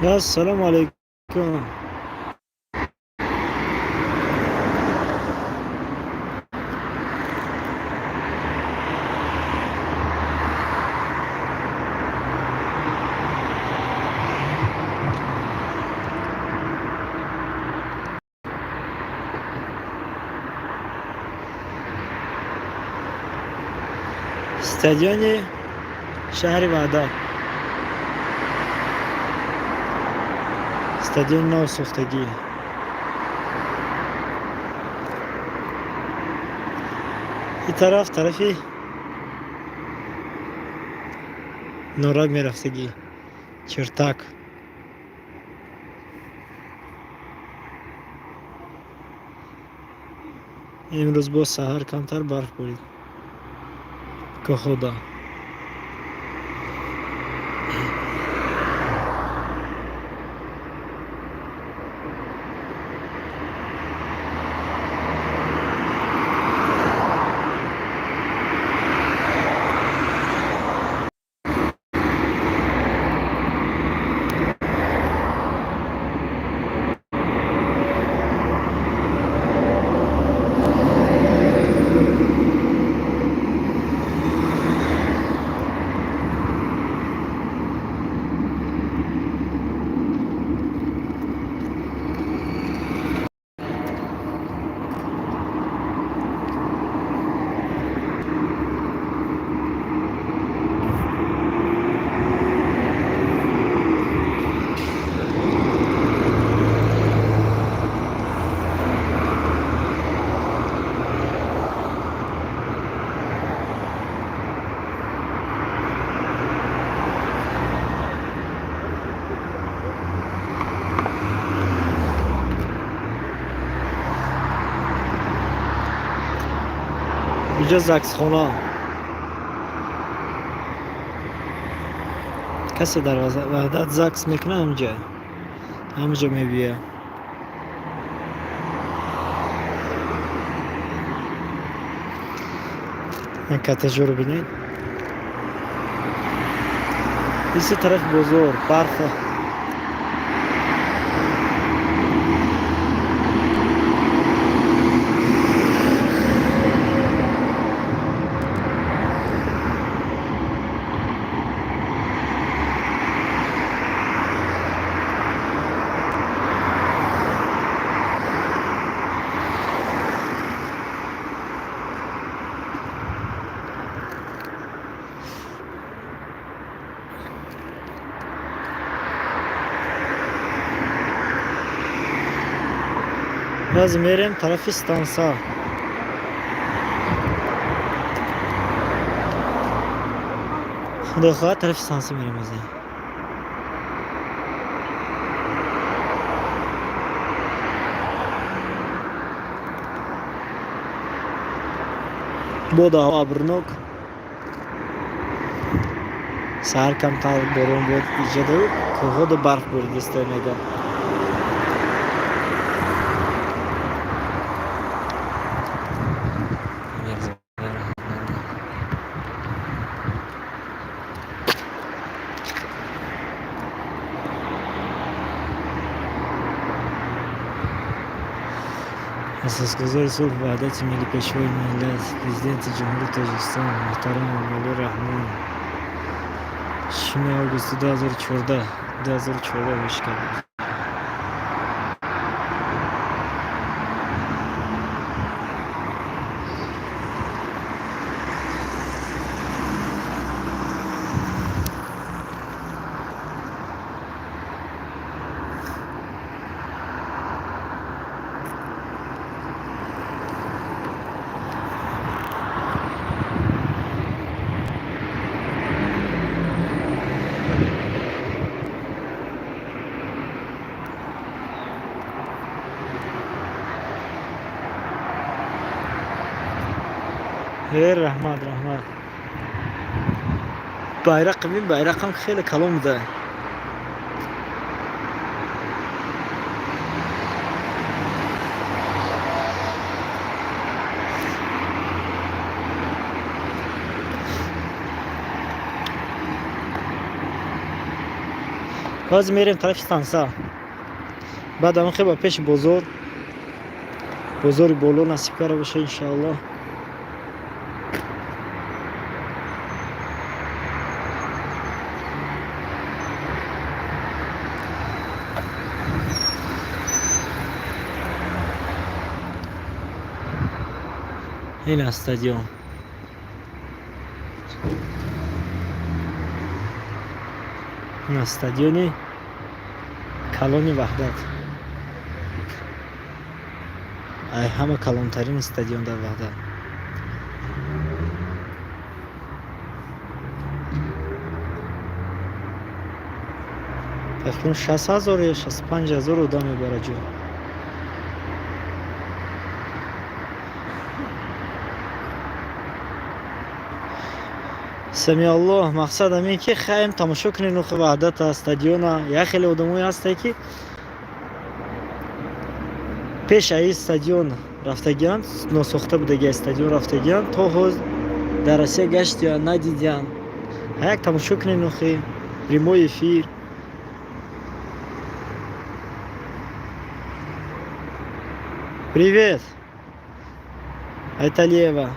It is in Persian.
Assalomu alaykum. Stadion shahri Vahdat. Stadion نو ساختگی. این طرفی نورا میرفتگی. چرتاک. امروز با سحر کمتر برف بارید که خدا. اینجا زکس خونه. کسی در وحدت زکس میکنه همونجا میبیه. این کتجو رو بینید. این طرف بزرگ برفه. باز میریم طرف استانسا. خدا خواهد طرف استانسا میریم از این. بود هوا برنوک. سهر کمتر بارون بود ایجاد بود که خود برف بارید است میگم. اساسگزار صلح و وحدت ملی پیشوای ملت پرزیدنت جمهوری تاجیکستان محترم مولا رحمان 6 آگوست 2014 بهش کرد. رحمت bayrak هم خیلی کلام ده. باز میریم طرف ستانسا. بعد اون خیلی با پیش بزرگ بولو نصیب کرده باشه انشاءالله. این استادیوم این استادیوم کلان وحدت. ای همه کلانترین استادیوم در وحدت. فکر کنم 60,000 یا 65,000 آدم میبره جو. سمی الله. مقصد همین که خواهیم تماشا کنیم نوخ وحدت استادیوم. یا خیلی آدمایی هسته که پیش این استادیوم رفتگیان، ناساخته بودگی استادیوم رفتگیان، تا حوز در روسیه گشت یا ندیدیان. یک تماشا کنیم نوخی ریموی افیر. Привет, это Лева.